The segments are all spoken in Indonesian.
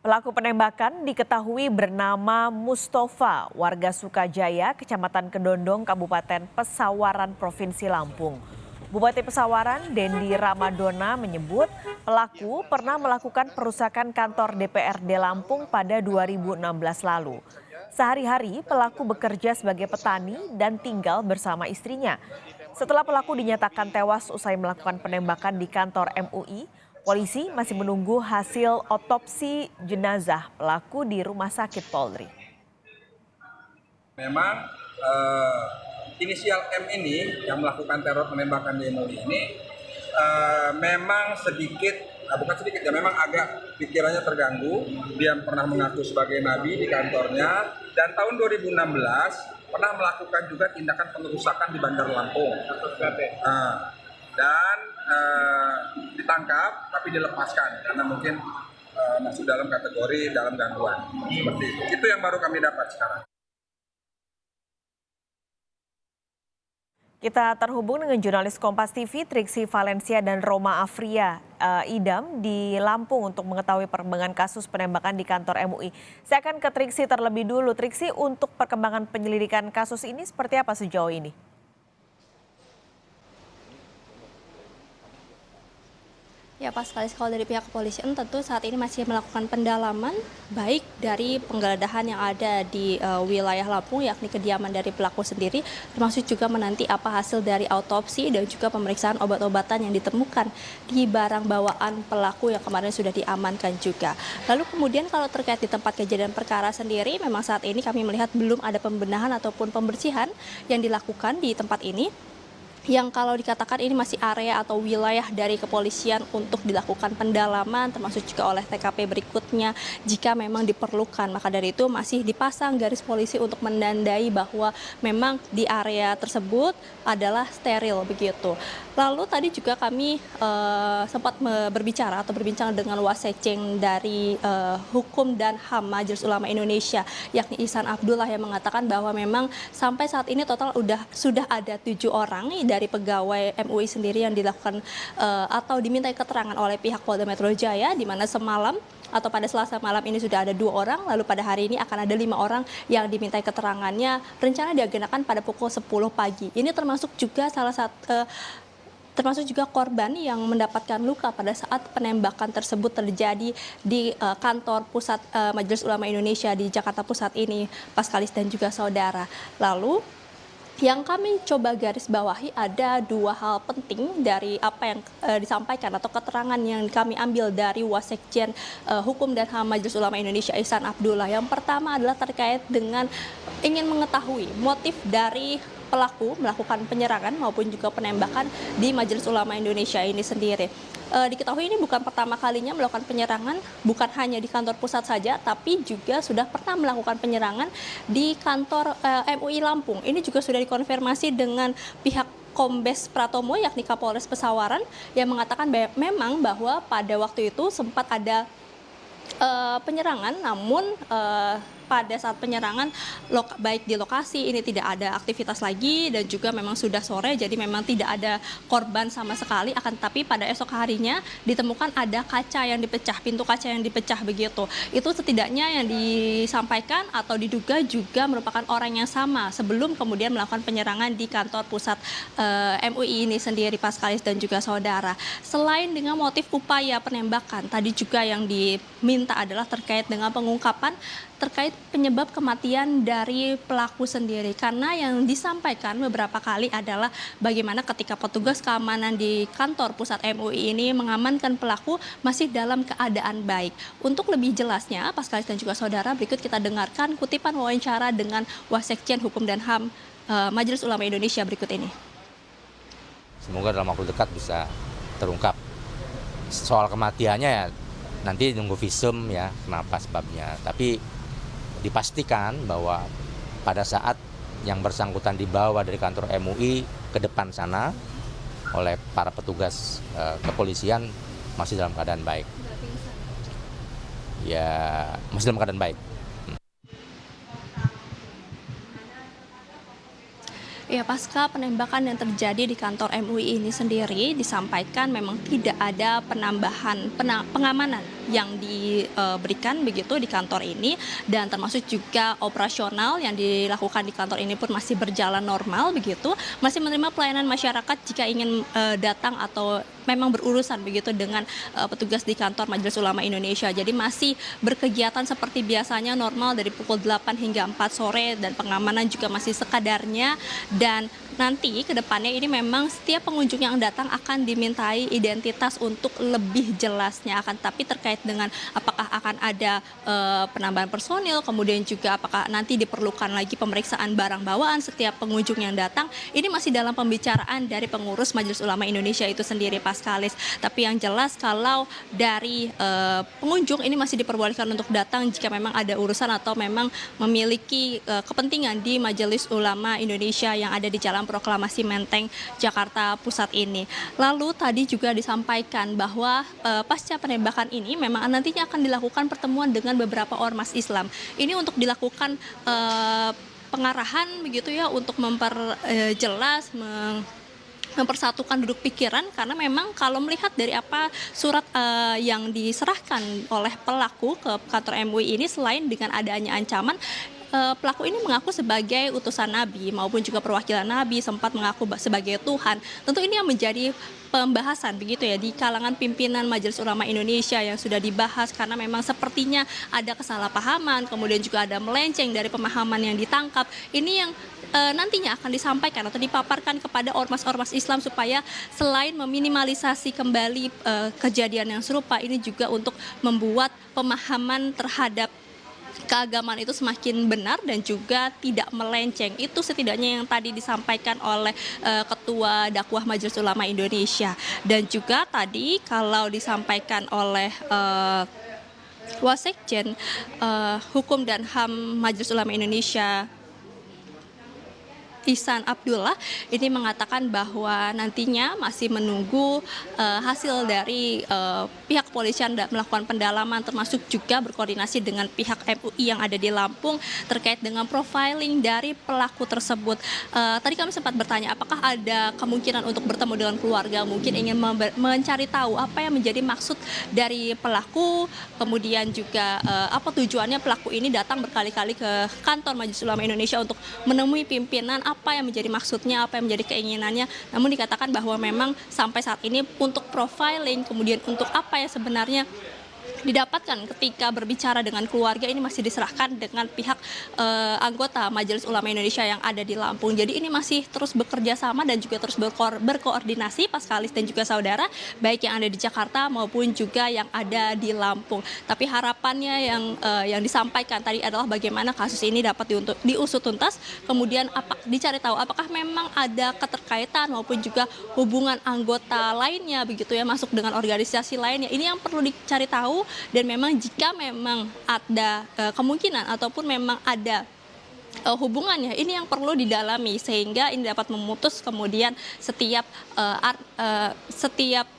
Pelaku penembakan diketahui bernama Mustafa, warga Sukajaya, Kecamatan Kedondong, Kabupaten Pesawaran, Provinsi Lampung. Bupati Pesawaran, Dendi Ramadona menyebut pelaku pernah melakukan perusakan kantor DPRD Lampung pada 2016 lalu. Sehari-hari pelaku bekerja sebagai petani dan tinggal bersama istrinya. Setelah pelaku dinyatakan tewas usai melakukan penembakan di kantor MUI, polisi masih menunggu hasil otopsi jenazah pelaku di Rumah Sakit Polri. Memang inisial M ini yang melakukan teror penembakan di MUI ini memang bukan sedikit ya, memang agak pikirannya terganggu. Dia pernah mengaku sebagai nabi di kantornya dan tahun 2016 pernah melakukan juga tindakan pengerusakan di Bandar Lampung. Dan ditangkap tapi dilepaskan karena mungkin masuk dalam kategori dalam gangguan. Seperti itu yang baru kami dapat sekarang. Kita terhubung dengan jurnalis Kompas TV Triksi Valencia dan Roma Afria Idam di Lampung untuk mengetahui perkembangan kasus penembakan di kantor MUI. Saya akan ke Triksi terlebih dulu. Triksi, untuk perkembangan penyelidikan kasus ini seperti apa sejauh ini? Ya, pas sekali kalau dari pihak kepolisian tentu saat ini masih melakukan pendalaman baik dari penggeledahan yang ada di wilayah Lampung, yakni kediaman dari pelaku sendiri, termasuk juga menanti apa hasil dari autopsi dan juga pemeriksaan obat-obatan yang ditemukan di barang bawaan pelaku yang kemarin sudah diamankan juga. Lalu kemudian kalau terkait di tempat kejadian perkara sendiri, memang saat ini kami melihat belum ada pembenahan ataupun pembersihan yang dilakukan di tempat ini, yang kalau dikatakan ini masih area atau wilayah dari kepolisian untuk dilakukan pendalaman, termasuk juga oleh TKP berikutnya jika memang diperlukan. Maka dari itu masih dipasang garis polisi untuk menandai bahwa memang di area tersebut adalah steril begitu. Lalu tadi juga kami sempat berbincang dengan Wasekjen dari Hukum dan HAM Majelis Ulama Indonesia, yakni Ihsan Abdullah, yang mengatakan bahwa memang sampai saat ini total sudah ada 7 orang dari pegawai MUI sendiri yang dilakukan atau dimintai keterangan oleh pihak Polda Metro Jaya, di mana semalam atau pada Selasa malam ini sudah ada 2 orang, lalu pada hari ini akan ada 5 orang yang dimintai keterangannya, rencana diagendakan pada pukul 10 pagi. Ini termasuk juga termasuk juga korban yang mendapatkan luka pada saat penembakan tersebut terjadi di kantor pusat Majelis Ulama Indonesia di Jakarta Pusat ini, Paskalis dan juga saudara. Lalu yang kami coba garis bawahi ada 2 hal penting dari apa yang disampaikan atau keterangan yang kami ambil dari Wasekjen Hukum dan HAM Majelis Ulama Indonesia Ihsan Abdullah. Yang pertama adalah terkait dengan ingin mengetahui motif dari pelaku melakukan penyerangan maupun juga penembakan di Majelis Ulama Indonesia ini sendiri. Diketahui ini bukan pertama kalinya melakukan penyerangan, bukan hanya di kantor pusat saja, tapi juga sudah pernah melakukan penyerangan di kantor MUI Lampung. Ini juga sudah dikonfirmasi dengan pihak Kombes Pratomo, yakni Kapolres Pesawaran, yang mengatakan memang bahwa pada waktu itu sempat ada penyerangan, namun pada saat penyerangan baik di lokasi ini tidak ada aktivitas lagi dan juga memang sudah sore, jadi memang tidak ada korban sama sekali. Akan tetapi pada esok harinya ditemukan ada kaca yang dipecah, pintu kaca yang dipecah begitu. Itu setidaknya yang disampaikan atau diduga juga merupakan orang yang sama sebelum kemudian melakukan penyerangan di kantor pusat MUI ini sendiri, Paskalis dan juga saudara. Selain dengan motif upaya penembakan, tadi juga yang diminta adalah terkait dengan pengungkapan terkait penyebab kematian dari pelaku sendiri, karena yang disampaikan beberapa kali adalah bagaimana ketika petugas keamanan di kantor pusat MUI ini mengamankan pelaku masih dalam keadaan baik. Untuk lebih jelasnya, Paskalis dan juga saudara, berikut kita dengarkan kutipan wawancara dengan Wasekjen Hukum dan HAM Majelis Ulama Indonesia berikut ini. Semoga dalam waktu dekat bisa terungkap. Soal kematiannya ya nanti nunggu visum ya, kenapa sebabnya. Tapi dipastikan bahwa pada saat yang bersangkutan dibawa dari kantor MUI ke depan sana oleh para petugas kepolisian masih dalam keadaan baik. Ya, masih dalam keadaan baik. Ya, pasca penembakan yang terjadi di kantor MUI ini sendiri disampaikan memang tidak ada penambahan pengamanan yang diberikan begitu di kantor ini, dan termasuk juga operasional yang dilakukan di kantor ini pun masih berjalan normal begitu, masih menerima pelayanan masyarakat jika ingin datang atau memang berurusan begitu dengan petugas di kantor Majelis Ulama Indonesia. Jadi masih berkegiatan seperti biasanya normal dari pukul 8 hingga 4 sore, dan pengamanan juga masih sekadarnya. Dan nanti ke depannya ini memang setiap pengunjung yang datang akan dimintai identitas untuk lebih jelasnya, akan tapi terkait dengan apakah akan ada penambahan personil, kemudian juga apakah nanti diperlukan lagi pemeriksaan barang bawaan setiap pengunjung yang datang, ini masih dalam pembicaraan dari pengurus Majelis Ulama Indonesia itu sendiri, Paskalis. Tapi yang jelas kalau dari pengunjung ini masih diperbolehkan untuk datang jika memang ada urusan atau memang memiliki kepentingan di Majelis Ulama Indonesia yang ada di Jalan Proklamasi Menteng, Jakarta Pusat ini. Lalu tadi juga disampaikan bahwa pasca penembakan ini memang nantinya akan dilakukan pertemuan dengan beberapa ormas Islam. Ini untuk dilakukan pengarahan begitu ya, untuk memperjelas, mempersatukan duduk pikiran, karena memang kalau melihat dari apa surat yang diserahkan oleh pelaku ke kantor MUI ini, selain dengan adanya ancaman, pelaku ini mengaku sebagai utusan Nabi maupun juga perwakilan Nabi, sempat mengaku sebagai Tuhan. Tentu ini yang menjadi pembahasan begitu ya di kalangan pimpinan Majelis Ulama Indonesia yang sudah dibahas, karena memang sepertinya ada kesalahpahaman, kemudian juga ada melenceng dari pemahaman yang ditangkap. Ini yang nantinya akan disampaikan atau dipaparkan kepada ormas-ormas Islam, supaya selain meminimalisasi kembali kejadian yang serupa, ini juga untuk membuat pemahaman terhadap keagamaan itu semakin benar dan juga tidak melenceng. Itu setidaknya yang tadi disampaikan oleh Ketua Dakwah Majelis Ulama Indonesia. Dan juga tadi kalau disampaikan oleh Wasekjen Hukum dan HAM Majelis Ulama Indonesia, Ihsan Abdullah, ini mengatakan bahwa nantinya masih menunggu hasil dari pihak kepolisian melakukan pendalaman, termasuk juga berkoordinasi dengan pihak MUI yang ada di Lampung terkait dengan profiling dari pelaku tersebut. Tadi kami sempat bertanya apakah ada kemungkinan untuk bertemu dengan keluarga, mungkin ingin mencari tahu apa yang menjadi maksud dari pelaku, kemudian juga apa tujuannya pelaku ini datang berkali-kali ke kantor Majelis Ulama Indonesia untuk menemui pimpinan, apa yang menjadi maksudnya, apa yang menjadi keinginannya. Namun dikatakan bahwa memang sampai saat ini untuk profiling, kemudian untuk apa yang sebenarnya didapatkan ketika berbicara dengan keluarga, ini masih diserahkan dengan pihak anggota Majelis Ulama Indonesia yang ada di Lampung. Jadi ini masih terus bekerja sama dan juga terus berkoordinasi, Paskalis dan juga saudara, baik yang ada di Jakarta maupun juga yang ada di Lampung. Tapi harapannya yang disampaikan tadi adalah bagaimana kasus ini dapat diusut tuntas, kemudian dicari tahu apakah memang ada keterkaitan maupun juga hubungan anggota lainnya begitu ya, masuk dengan organisasi lainnya. Ini yang perlu dicari tahu. Dan memang jika memang ada kemungkinan ataupun memang ada hubungannya, ini yang perlu didalami sehingga ini dapat memutus kemudian setiap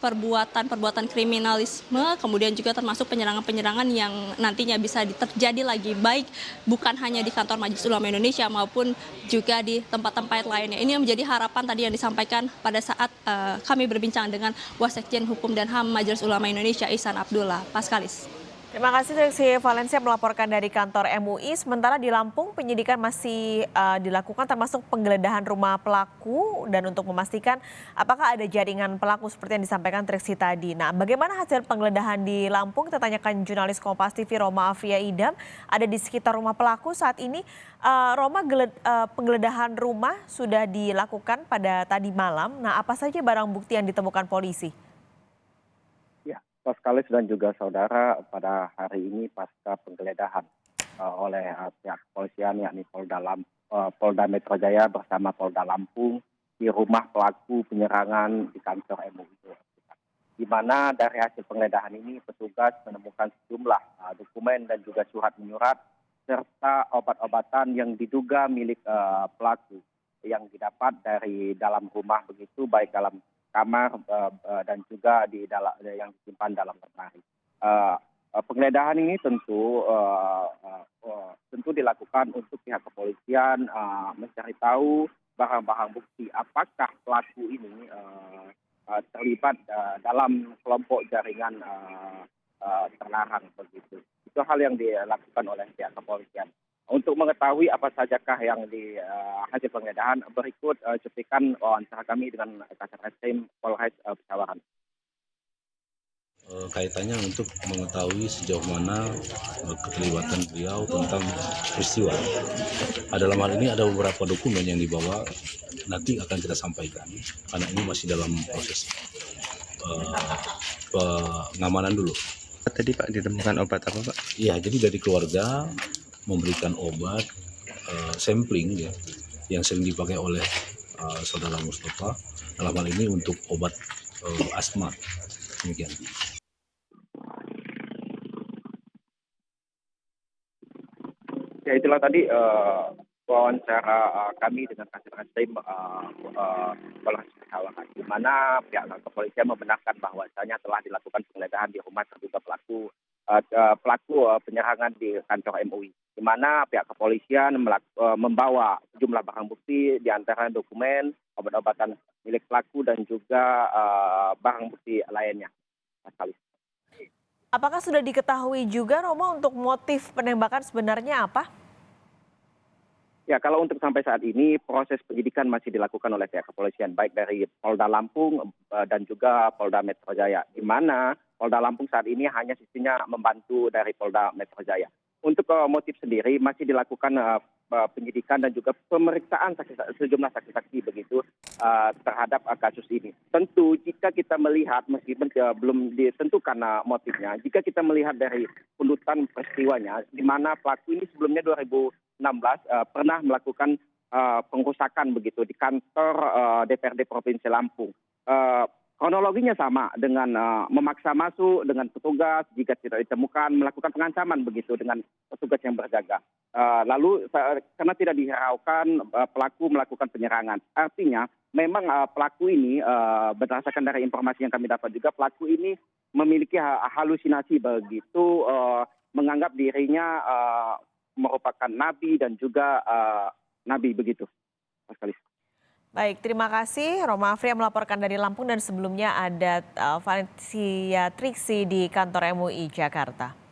perbuatan kriminalisme, kemudian juga termasuk penyerangan-penyerangan yang nantinya bisa terjadi lagi, baik bukan hanya di kantor Majelis Ulama Indonesia maupun juga di tempat-tempat lainnya. Ini yang menjadi harapan tadi yang disampaikan pada saat kami berbincang dengan Wasekjen Hukum dan HAM Majelis Ulama Indonesia, Ihsan Abdullah. Paskalis. Terima kasih Triksi Valencia melaporkan dari kantor MUI. Sementara di Lampung penyidikan masih dilakukan termasuk penggeledahan rumah pelaku dan untuk memastikan apakah ada jaringan pelaku seperti yang disampaikan Triksi tadi. Nah, bagaimana hasil penggeledahan di Lampung? Kita tanyakan jurnalis Kompas TV Roma Afia Idam ada di sekitar rumah pelaku saat ini. Roma, penggeledahan rumah sudah dilakukan pada tadi malam. Nah, apa saja barang bukti yang ditemukan polisi? Paskalis dan juga saudara, pada hari ini pasca penggeledahan oleh pihak kepolisian yakni Polda Metro Jaya bersama Polda Lampung di rumah pelaku penyerangan di kantor MUI, di mana dari hasil penggeledahan ini petugas menemukan sejumlah dokumen dan juga surat menyurat serta obat-obatan yang diduga milik pelaku yang didapat dari dalam rumah begitu, baik dalam kamar dan juga di dalam yang disimpan dalam lemari. Penggeledahan ini tentu dilakukan untuk pihak kepolisian mencari tahu barang-barang bukti apakah pelaku ini terlibat dalam kelompok jaringan terlarang begitu. Itu hal yang dilakukan oleh pihak kepolisian. Untuk mengetahui apa sajakah yang di hasil penggeledahan, berikut cuplikan wawancara kami dengan Kasat Reskrim Polres Pesawaran. Kaitannya untuk mengetahui sejauh mana keterlibatan beliau tentang peristiwa. Dalam hal ini ada beberapa dokumen yang dibawa, nanti akan kita sampaikan karena ini masih dalam proses pengamanan dulu. Tadi Pak ditemukan obat apa Pak? Ya, jadi dari keluarga memberikan obat sampling ya, yang sering dipakai oleh saudara Mustafa dalam hal ini untuk obat asma. Demikian. Ya itulah tadi wawancara kami dengan Kasat Reskrim Polres Pesawaran, di mana pihak kepolisian membenarkan bahwasanya telah dilakukan penggeledahan di rumah terduga pelaku penyerangan di kantor MUI, di mana pihak kepolisian membawa sejumlah barang bukti, di antara dokumen, obat-obatan milik pelaku dan juga barang bukti lainnya. Apakah sudah diketahui juga Romo untuk motif penembakan sebenarnya apa? Ya, kalau untuk sampai saat ini proses penyidikan masih dilakukan oleh pihak kepolisian, baik dari Polda Lampung dan juga Polda Metro Jaya, di mana Polda Lampung saat ini hanya sisinya membantu dari Polda Metro Jaya. Untuk motif sendiri masih dilakukan penyidikan dan juga pemeriksaan sejumlah saksi-saksi begitu terhadap kasus ini. Tentu jika kita melihat meskipun belum ditentukan motifnya, jika kita melihat dari pundutan peristiwanya, di mana pelaku ini sebelumnya 2016 pernah melakukan pengrusakan begitu di kantor DPRD Provinsi Lampung. Kronologinya sama dengan memaksa masuk dengan petugas, jika tidak ditemukan melakukan pengancaman begitu dengan petugas yang berjaga. Lalu karena tidak dihiraukan pelaku melakukan penyerangan. Artinya memang pelaku ini berdasarkan dari informasi yang kami dapat juga, pelaku ini memiliki halusinasi begitu, menganggap dirinya merupakan nabi dan juga nabi begitu. Mas Kalis. Baik, terima kasih Roma Afri yang melaporkan dari Lampung, dan sebelumnya ada Valencia Triksi di kantor MUI Jakarta.